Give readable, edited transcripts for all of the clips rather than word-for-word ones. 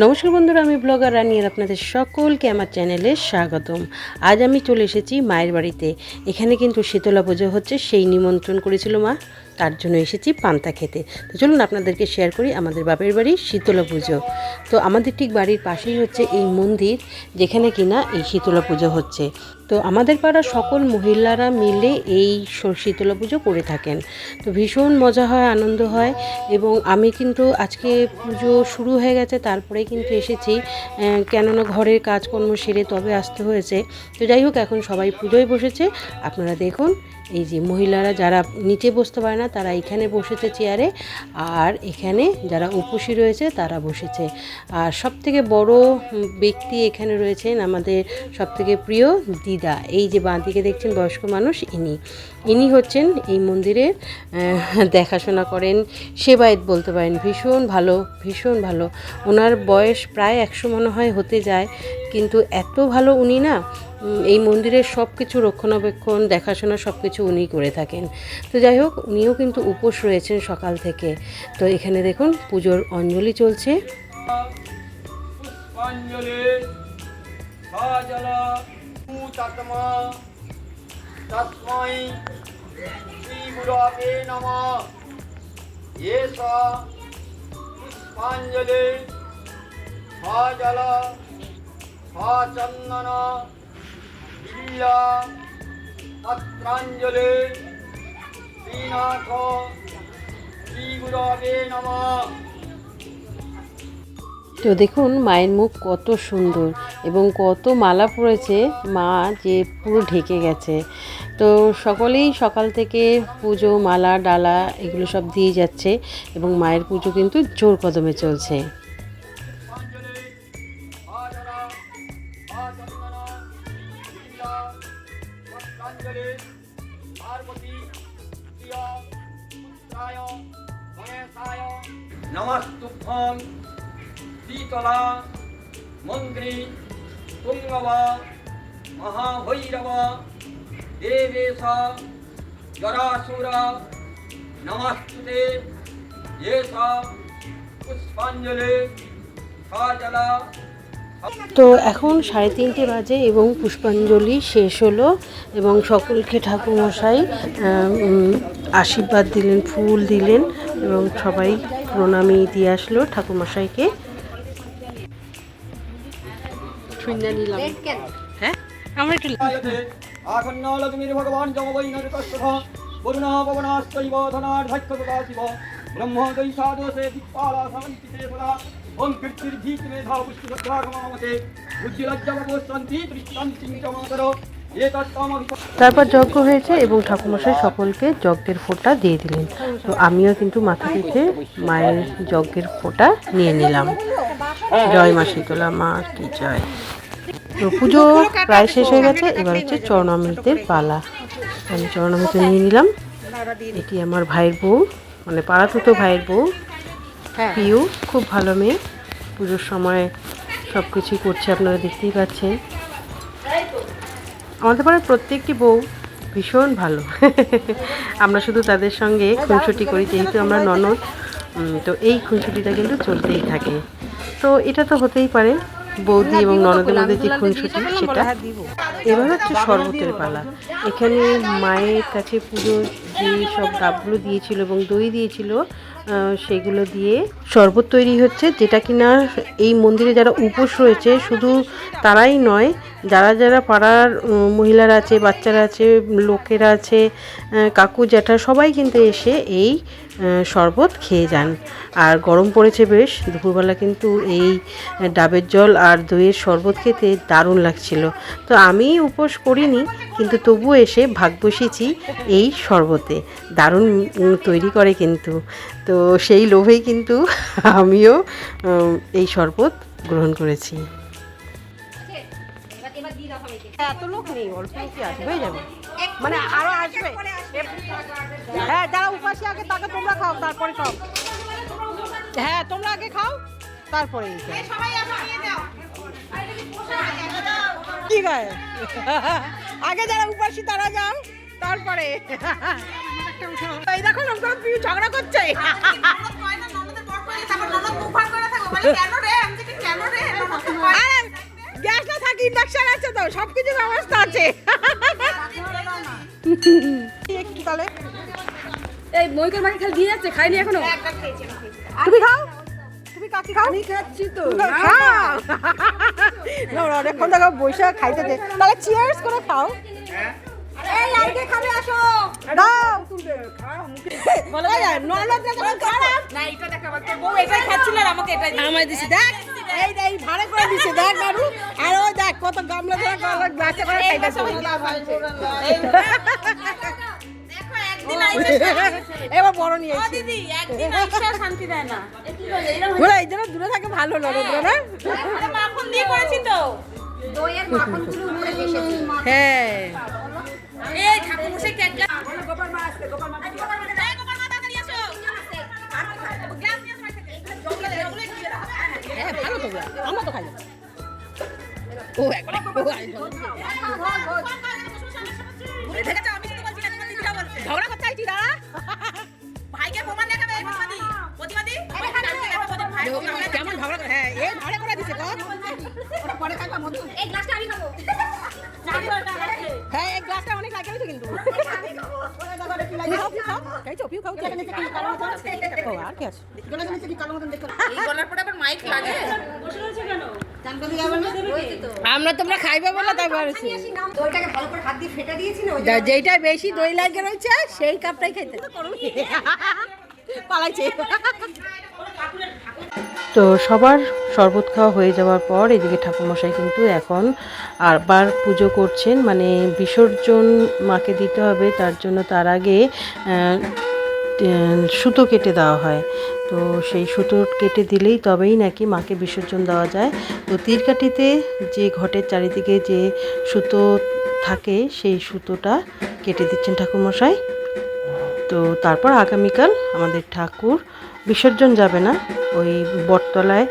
নমস্কার বন্ধুরা, আমি ব্লগার রানী আর আপনাদের সকলকে আমার চ্যানেলে স্বাগতম। আজ আমি চলে এসেছি মায়ের বাড়িতে। এখানে কিন্তু শীতলা পুজো হচ্ছে, সেই নিমন্ত্রণ করেছিল মা, তার জন্য এসেছি পান্তা খেতে। তো চলুন আপনাদেরকে শেয়ার করি আমাদের বাপের বাড়ির শীতলা পুজো। তো আমাদের ঠিক বাড়ির পাশেই হচ্ছে এই মন্দির, যেখানে কিনা এই শীতলা পুজো হচ্ছে। তো আমাদের পাড়ার সকল মহিলারা মিলে এই শীতলা পুজো করে থাকেন। তো ভীষণ মজা হয়, আনন্দ হয়। এবং আমি কিন্তু আজকে পুজো শুরু হয়ে গেছে তারপরে কিন্তু এসেছি, কেননা ঘরের কাজকর্ম সেরে তবে আসতে হয়েছে। তো যাই হোক, এখন সবাই পুজোয় বসেছে। আপনারা দেখুন, এই যে মহিলারা যারা নিচে বসতে পারে না তারা এখানে বসেছে চেয়ারে, আর এখানে যারা উপসী রয়েছে তারা বসেছে। আর সবথেকে বড় ব্যক্তি এখানে রয়েছেন আমাদের সবথেকে প্রিয় দিদা। এই যে বাঁ দিকে দেখছেন বয়স্ক মানুষ, ইনি হচ্ছেন এই মন্দিরের দেখাশোনা করেন, সেবায়েত বলতে পারেন। ভীষণ ভালো, ভীষণ ভালো। ওনার বয়স প্রায় 100 মনে হয় হতে যায়, কিন্তু এত ভালো উনি না, এই মন্দিরের সব কিছু রক্ষণাবেক্ষণ, দেখাশোনা সব কিছু উনি করে থাকেন। তো যাই হোক, উনিও কিন্তু উপোস রয়েছেন সকাল থেকে। তো এখানে দেখুন পুজোর অঞ্জলি চলছে। পত্রাঞ্জলি শ্রীনাথ শ্রী গুরবে নমঃ। তো দেখুন মায়ের মুখ কত সুন্দর এবং কত মালা পড়েছে মা, যে পুরো ঢেকে গেছে। তো সকলেই সকাল থেকে পুজো, মালা, ডালা এগুলো সব দিয়ে যাচ্ছে এবং মায়ের পুজো কিন্তু জোর কদমে চলছে। নমস্তুভ্যং শীতলা মন্ত্রী তুঙ্গব মহাভৈরব দেবেশ জরাসুর নমস্তুতে এষ পুষ্পাঞ্জলি সজলা। তো এখন 3:30 বাজে এবং পুষ্পাঞ্জলি শেষ হলো এবং সকলকে ঠাকুরমশাই আশীর্বাদ দিলেন, ফুল দিলেন এবং সবাই প্রণামী দিয়ে আসলো ঠাকুরমশাইকে। হ্যাঁ, আমরা একটু আসন্নালগ্নির ভগবান জমবৈনরতস্তথ বরুণ পবনাস্তৈব ধনার্ধক্ষতদাশিব ব্রহ্মদৈ সাদোষে দিক্পালা সমন্তিতে সদা ওম কীর্তির্ধীত মেধা পুষ্টিভদ্রাগমমতে বুদ্ধিলজ্জাবগোস্বন্তি তৃষ্ণন্তি চমাতর। তারপর যজ্ঞ হয়েছে এবং ঠাকুরমশাই সকলকে যজ্ঞের ফোঁটা দিয়ে দিলেন। তো আমিও কিন্তু মাথা পিঠে মায়ের যজ্ঞের ফোঁটা নিয়ে নিলাম। জয় মা শীতলা মা কি জয়। তো পুজো প্রায় শেষ হয়ে গেছে, এবার হচ্ছে চরণামৃতের পালা। আমি চরণামৃত নিয়ে নিলাম। এটি আমার ভাইয়ের বউ, মানে পাড়াতুতো ভাইয়ের বউ পিউ, খুব ভালো মেয়ে। পুজোর সময় সব কিছুই করছে, আপনারা দেখতেই পাচ্ছেন। আমাদের পাড়ার প্রত্যেকটি বউ ভীষণ ভালো। আমরা শুধু তাদের সঙ্গে খুনসুটি করি, যেহেতু আমরা ননদ। তো এই খুনসুটিটা কিন্তু চলতেই থাকে। তো এটা তো হতেই পারে, বৌদি এবং ননদের মধ্যে যে খুনসুটি, সেটা। এবার হচ্ছে শরবতের পালা। এখানে মায়ের কাছে পুজোর যে সব ডাবগুলো দিয়েছিল এবং দই দিয়েছিল, সেগুলো দিয়ে শরবত তৈরি হচ্ছে, যেটা কিনা এই মন্দিরে যারা উপোস রয়েছে শুধু তারাই নয়, যারা যারা পাড়ার মহিলারা আছে, বাচ্চারা আছে, লোকেরা আছে, কাকু জ্যাঠা, সবাই কিন্তু এসে এই শরবত খেয়ে যান। আর গরম পড়েছে বেশ, দুপুরবেলা কিন্তু এই ডাবের জল আর দইয়ের শরবত খেতে দারুণ লাগছিল। তো আমি উপোস করিনি, কিন্তু তবুও এসে ভাগ বসেছি এই শরবতে। দারুণ তৈরি করে কিন্তু। তো সেই লোভেই কিন্তু আমিও এই শরবত গ্রহণ করেছি। এত লোক নেই, অল্প লোকই আসবে, হয়ে যাবে, মানে আরো আসবে। হ্যাঁ, যারা উপাসী আগে তাকে তোমরা খাও, তারপরে সব। হ্যাঁ, তোমরা আগে খাও, তারপরে কি গায়ে আগে যারা উপাসী তারা যাও, তারপরে এই দেখো ঝগড়া করছে। গ্যাস না থাকে ইন্ডাকশন আছে তো সবকিছু ব্যবস্থা আছে কি তাহলে এই মইকের মাকে খালি দিয়ে যাচ্ছে খাইনি এখনো তুমি খাও তুমি কাকি খাও আমি খাচ্ছি তো খাও না অনেকক্ষণ দেখো বৈশা খাইতে দে তাহলে চিয়ার্স করে খাও এই আগে খাবে আসো দাও বলো ননদ যখন খারাপ না এটা দেখ আমার তো বউ এটাই খাচ্ছিল আর আমাকে এটাই আমায় দিছি দেখ এই ভাড়ে করে দিছে দেখ বাবু আর ওই দেখ কত গামলা ধরে গামলা গ্লাসে করে খাইতেছে দেখো একদিন আইছে এবার বড় নিয়ে ও এসেছি দিদি একদিন আইছে শান্তি দেয় না কি বলে এরকম বলে এই জন্য দূরে থাকে ভালো ননদরা না আরে মাখন দিয়ে করেছি তো দইয়ের মাখন পুরো উপরে এসেছে হ্যাঁ এই ঠাকুর মশাই কেক গোপাল মা আসছে গোপাল মা এই গোপাল মা তাড়াতাড়ি আসো গ্লাস নিয়ে আসো হ্যাঁ ভালো তো আমরা তো খাই না। ও একবার দেখেছো আমি শুধু বলছি না তোমার দিদিরা বলছে ঝগড়া করতে আইছি দাঁড়া ভাইকে প্রমাণ দেখাবে প্রতিবাদী ভাই কেমন ঝগড়া করে হ্যাঁ এই ঝগড়া করে দিছে কত পরে খাইবা মধু এই গ্লাসটা আমি খাবো হ্যাঁ এই গ্লাসটা অনেক লাগে কিন্তু খাইছো পিউ খাও ও আর কি আছে এই গলার পরে আবার মাইক লাগে আমরা তোমরা খাইবে বলে তাই বলেছি দইটাকে ভালো করে হাত দিয়ে ফেটে দিয়েছি না ওই যেইটা বেশি দই লাগে রয়েছে সেই কাপটাই খাইতে পালাইছে তো সবার শরবত খাওয়া হয়ে যাওয়ার পর এদিকে ঠাকুরমশাই কিন্তু এখন আবার পুজো করছেন, মানে বিসর্জন মাকে দিতে হবে, তার জন্য তার আগে সুতো কেটে দেওয়া হয়। তো সেই সুতো কেটে দিলেই তবেই নাকি মাকে বিসর্জন দেওয়া যায়। তো তীরকাঠিতে যে ঘটের চারিদিকে যে সুতো থাকে সেই সুতোটা কেটে দিচ্ছেন ঠাকুরমশাই। তো তারপর আগামীকাল আমাদের ঠাকুর বিসর্জন যাবে না, ওই বটতলায়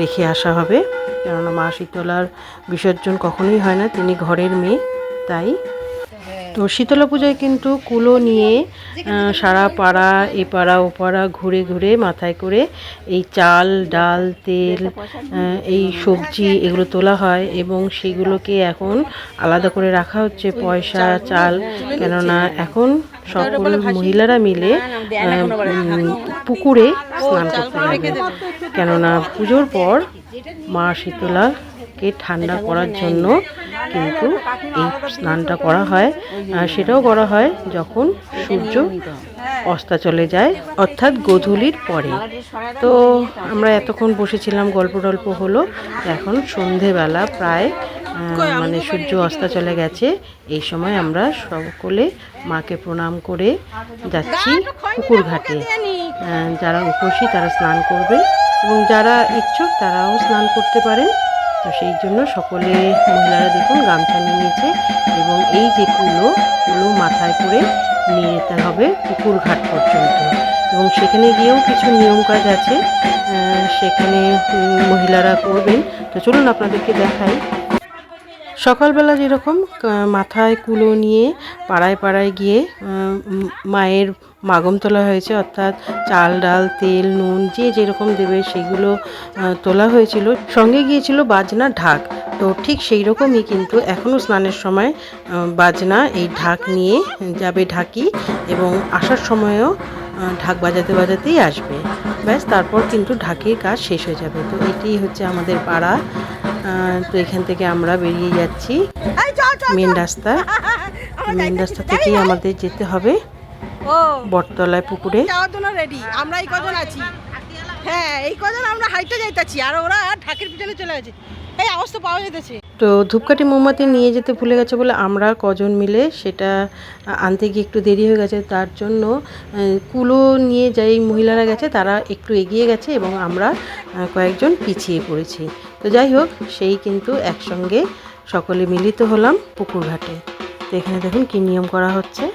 রেখে আসা হবে, কেননা মা শীতলার বিসর্জন কখনোই হয় না, তিনি ঘরের মেয়ে। তাই তো শীতলা পূজায় কিন্তু কুলো নিয়ে সারা পাড়া এপাড়া ওপাড়া ঘুরে ঘুরে মাথায় করে এই চাল ডাল তেল এই সবজি এগুলো তোলা হয় এবং সেগুলোকে এখন আলাদা করে রাখা হচ্ছে, পয়সা চাল, কেননা এখন সকল মহিলারা মিলে পুকুরে স্নান করতে যাবে, কেননা পুজোর পর মা শীতলাকে ঠান্ডা করার জন্য কিন্তু এই স্নানটা করা হয়। সেটাও করা হয় যখন সূর্য অস্ত চলে যায়, অর্থাৎ গোধূলির পরে। তো আমরা এতক্ষণ বসেছিলাম, গল্প টল্প হলো, এখন সন্ধেবেলা প্রায় মানে সূর্য অস্ত চলে গেছে। এই সময় আমরা সকলে মাকে প্রণাম করে যাচ্ছি পুকুর ঘাটে। যারা উপসী তারা স্নান করবে এবং যারা ইচ্ছুক তারাও স্নান করতে পারেন। তো সেই জন্য সকলে মহিলারা দেখুন গামছা নিয়ে নিয়েছে এবং এই যে কুলো মাথায় করে নিয়ে যেতে হবে পুকুর ঘাট পর্যন্ত, এবং সেখানে গিয়েও কিছু নিয়ম কাজ আছে, সেখানে মহিলারা করবেন। তো চলুন আপনাদেরকে দেখাই। সকালবেলা যেরকম মাথায় কুলো নিয়ে পাড়ায় পাড়ায় গিয়ে মায়ের মাগম তোলা হয়েছে, অর্থাৎ চাল ডাল তেল নুন যে যেরকম দেবে সেগুলো তোলা হয়েছিল, সঙ্গে গিয়েছিল বাজনা ঢাক। তো ঠিক সেই রকমই কিন্তু এখনও স্নানের সময় বাজনা এই ঢাক নিয়ে যাবে ঢাকি, এবং আসার সময়ও ঢাক বাজাতে বাজাতেই আসবে, ব্যাস তারপর কিন্তু ঢাকের কাজ শেষ হয়ে যাবে। তো এটাই হচ্ছে আমাদের পাড়া। তো এখান থেকে আমরা বেরিয়ে যাচ্ছি মেন রাস্তা, মেন রাস্তা থেকেই আমাদের যেতে হবে ও বটতলায় পুকুরে। যাওয়ার জন্য রেডি আমরা এই কজন আছি, হ্যাঁ এই কজন আমরা হাইটে যাইতাছি, আর ওরা ঢাকের পিছনে চলে গেছে, এই আওয়াজ তো পাওয়া যেতেছে। তো ধূপকাঠি মোমবাতি নিয়ে যেতে ভুলে গেছে বলে আমরা কজন মিলে সেটা আনতে গিয়ে একটু দেরি হয়ে গেছে, তার জন্য কুলো নিয়ে যেই মহিলারা গেছে তারা একটু এগিয়ে গেছে এবং আমরা কয়েকজন পিছিয়ে পড়েছি। তো যাই হোক, সেই কিন্তু একসঙ্গে সকলে মিলিত হলাম পুকুর ঘাটে। তো এখানে দেখুন কী নিয়ম করা হচ্ছে।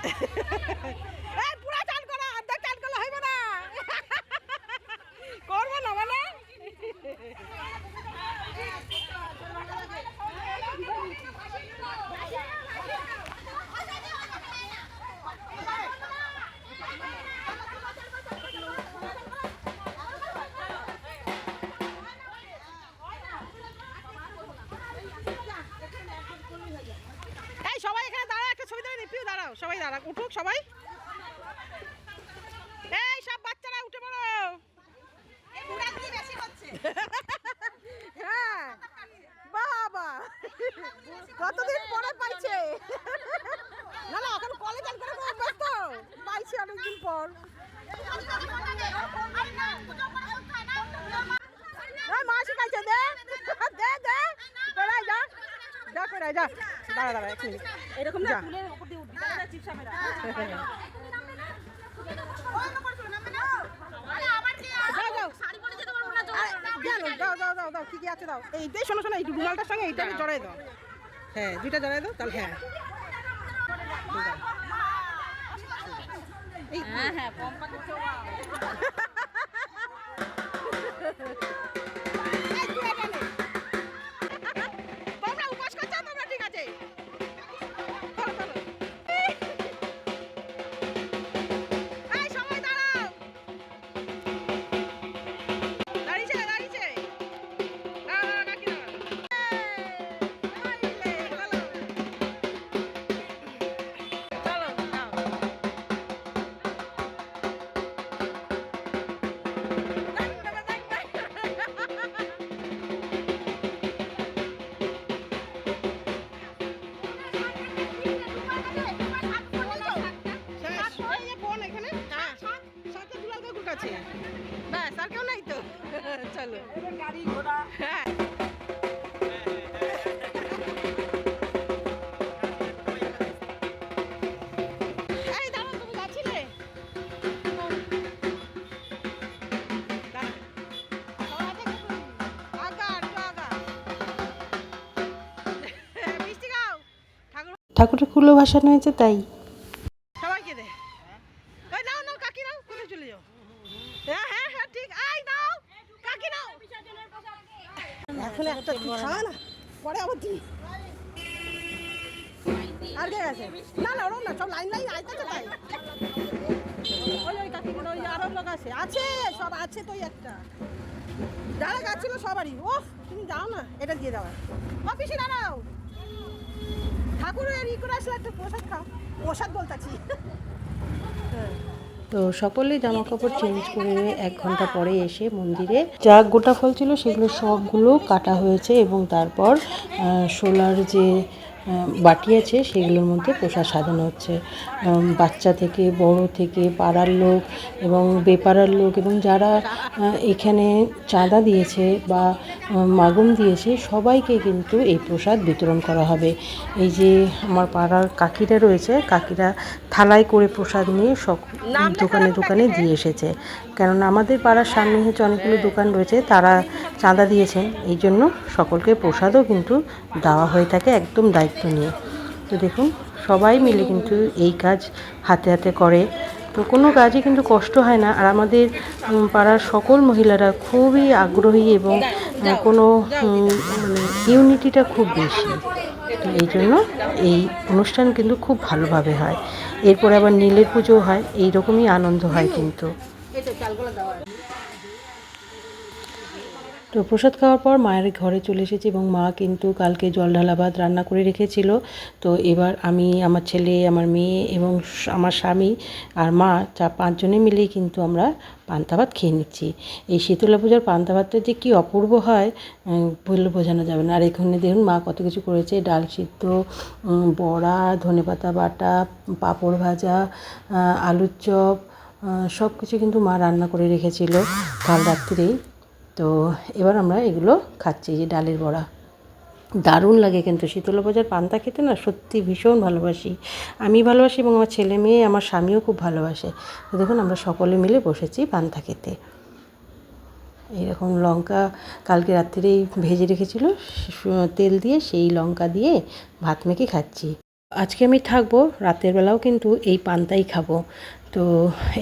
এই পুরা চাল করো, অর্ধেক চাল করলে হইব না। করবো না মানে এই সবাই এখানে দাঁড়াও, একটা ছবি তুলে নিপিও, দাঁড়াও সবাই, দাঁড়াও, উঠুক সবাই। এই সব বাচ্চারা উঠে পড়ো। হ্যাঁ বাবা, কতদিন পরে পাইছে। না না, এখন কলেজ আর করে অভ্যাস তো, পাইছে অনেকদিন পর। মা শিখাইছে, দে দে দে, বেড়াই যা, যা করে যা, দাঁড়া দাঁড়া এক মিনিট, এরকম যা। দাও দাও দাও দাও, কি কি আছে দাও। এইটাই শোনো শোনো, এই রুমালটার সঙ্গে এইটাকে জড়াই দাও। হ্যাঁ, দুইটা জড়াই দাও তাহলে। হ্যাঁ হ্যাঁ হ্যাঁ, কম পাচ্ছে। তোমরা উপোস করছো, তোমরা ঠিক আছে। এই সবাই দাঁড়াও, দাঁড়িয়েছে দাঁড়িয়েছে। ব্যাস আর কেউ নাই তো, চলো গাড়ি ঘোড়া। হ্যাঁ এই দাঁড়াও, তুমি যাচ্ছিলে। মিষ্টি খাও, ঠাকুর ঠাকুরের কুলো ভাসানো হয়েছে তাই। সবাইকে দে। ওই নাও নাও, কাকি নাও, কোথায় চলে যাও। হ্যাঁ হ্যাঁ হ্যাঁ, ঠিক। আই নাও কাকি নাও, এখন একটা খা না, পরে আবার দিই। আর কে আছে? না না, ওরও না, সব লাইন লাইন আইতেছে তাই। ওই ওই কাকি, ওই আরো লোক আছে, আছে সব আছে তো। একটা যারা যাচ্ছিল সবারই। ও তুমি যাও না, এটা দিয়ে দাও। অফিসে দাঁড়াও, ঠাকুরের ই করে আসলে একটা প্রসাদ খাও। প্রসাদ বলতেছি। তো সকলে জামা কাপড় চেঞ্জ করে 1 ঘন্টা পরে এসে মন্দিরে যা গোটা ফল ছিল সেগুলো সবগুলো কাটা হয়েছে এবং তারপর শোলার যে বাটি আছে সেগুলোর মধ্যে প্রসাদ সাজানো হচ্ছে। বাচ্চা থেকে বড় থেকে পাড়ার লোক এবং বেপাড়ার লোক এবং যারা এখানে চাঁদা দিয়েছে বা মাগম দিয়েছে সবাইকে কিন্তু এই প্রসাদ বিতরণ করা হবে। এই যে আমার পাড়ার কাকিরা রয়েছে, কাকিরা থালায় করে প্রসাদ নিয়ে সব দোকানে দোকানে দিয়ে এসেছে। কেননা আমাদের পাড়ার সামনে হচ্ছে অনেকগুলো দোকান রয়েছে, তারা চাঁদা দিয়েছেন, এই জন্য সকলকে প্রসাদও কিন্তু দেওয়া হয়ে থাকে একদম দায়িত্ব নিয়ে। তো দেখুন সবাই মিলে কিন্তু এই কাজ হাতে হাতে করে, তো কোনো কাজই কিন্তু কষ্ট হয় না। আর আমাদের পাড়ার সকল মহিলারা খুবই আগ্রহী এবং কোনো মানে ইউনিটিটা খুব বেশি। তো এই জন্য এই অনুষ্ঠান কিন্তু খুব ভালোভাবে হয়। এরপরে আবার নীলের পুজো হয়, এই রকমই আনন্দ হয় কিন্তু। তো প্রসাদ খাওয়ার পর মায়ের ঘরে চলে এসেছি এবং মা কিন্তু কালকে জল ঢালা ভাত রান্না করে রেখেছিল। তো এবার আমি, আমার ছেলে, আমার মেয়ে এবং আমার স্বামী আর মা 5 জনে মিলেই কিন্তু আমরা পান্তা ভাত খেয়ে নিচ্ছি। এই শীতলা পূজার পান্তা ভাতটা যে কী অপূর্ব হয় বললে বোঝানো যাবে না। আর এখানে দেখুন মা কত কিছু করেছে, ডাল সিদ্ধ, বড়া, ধনেপাতা বাটা, পাঁপড় ভাজা, আলুর চপ, সব কিছু কিন্তু মা রান্না করে রেখেছিল কাল রাত্রিরেই। তো এবার আমরা এগুলো খাচ্ছি, যে ডালের বড়া দারুণ লাগে কিন্তু শীতলা পূজার পান্তা খেতে না, সত্যি ভীষণ ভালোবাসি। আমি ভালোবাসি এবং আমার ছেলে মেয়ে, আমার স্বামীও খুব ভালোবাসে। তো দেখুন আমরা সকলে মিলে বসেছি পান্তা খেতে। এইরকম লঙ্কা কালকে রাত্রিরেই ভেজে রেখেছিল তেল দিয়ে, সেই লঙ্কা দিয়ে ভাত মেখে খাচ্ছি। আজকে আমি থাকবো, রাতের বেলাও কিন্তু এই পান্তাই খাবো। তো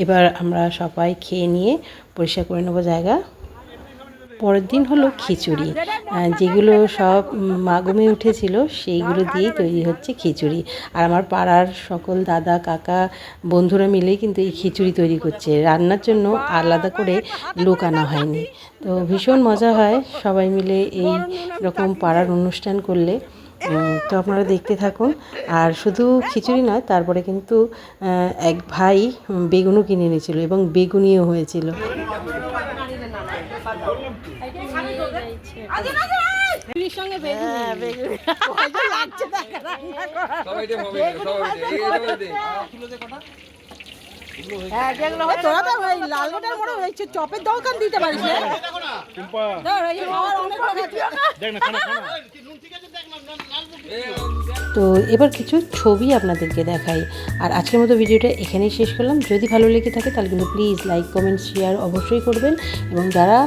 এবার আমরা সবাই খেয়ে নিয়ে পরিষ্কার করে নেবো জায়গা। পরের দিন হলো খিচুড়ি, যেগুলো সব মাগুমে উঠেছিল সেইগুলো দিয়েই তৈরি হচ্ছে খিচুড়ি। আর আমার পাড়ার সকল দাদা কাকা বন্ধুরা মিলেই কিন্তু এই খিচুড়ি তৈরি করছে, রান্নার জন্য আলাদা করে লোক আনা হয়নি। তো ভীষণ মজা হয় সবাই মিলে এই রকম পাড়ার অনুষ্ঠান করলে। তো আপনারা দেখতে থাকুন। আর শুধু খিচুড়ি নয়, তারপরে কিন্তু এক ভাই বেগুনও কিনে এনেছিল এবং বেগুনিও হয়েছিল। তোরা তো ওই লালগোটার মোড়ে ওই চপের দোকান দিতে পারিস না? তো এবার কিছু ছবি আপনাদেরকে দেখাই। আর আজকের মতো ভিডিওটা এখানেই শেষ করলাম। যদি ভালো লেগে থাকে তাহলে কিন্তু প্লিজ লাইক কমেন্ট শেয়ার অবশ্যই করবেন। এবং যারা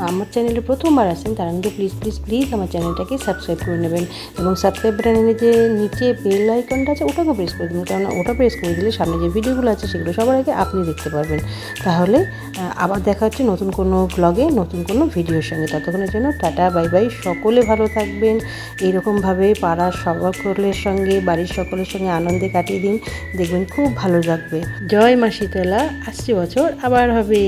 আমার চ্যানেলে প্রথমবার আসেন তারা কিন্তু প্লিজ প্লিজ প্লিজ আমার চ্যানেলটাকে সাবস্ক্রাইব করে নেবেন। এবং সাবস্ক্রাইব বাটনের যে নিচে বেল আইকনটা আছে ওটাকে প্রেস করে দেবেন, কারণ ওটা প্রেস করে দিলে সামনে যে ভিডিওগুলো আছে সেগুলো সবার আগে আপনি দেখতে পারবেন। তাহলে আবার দেখা হচ্ছে নতুন কোনো ব্লগে নতুন কোনো ভিডিওর সঙ্গে। ততক্ষণের জন্য টাটা বাই বাই। সকলে ভালো থাকবেন। এইরকমভাবে পাড়ার সকলের সঙ্গে বাড়ির সকলের সঙ্গে আনন্দে কাটিয়ে দিন, দেখবেন খুব ভালো লাগবে। জয় মা শীতলা, আসছে বছর আবার হবে।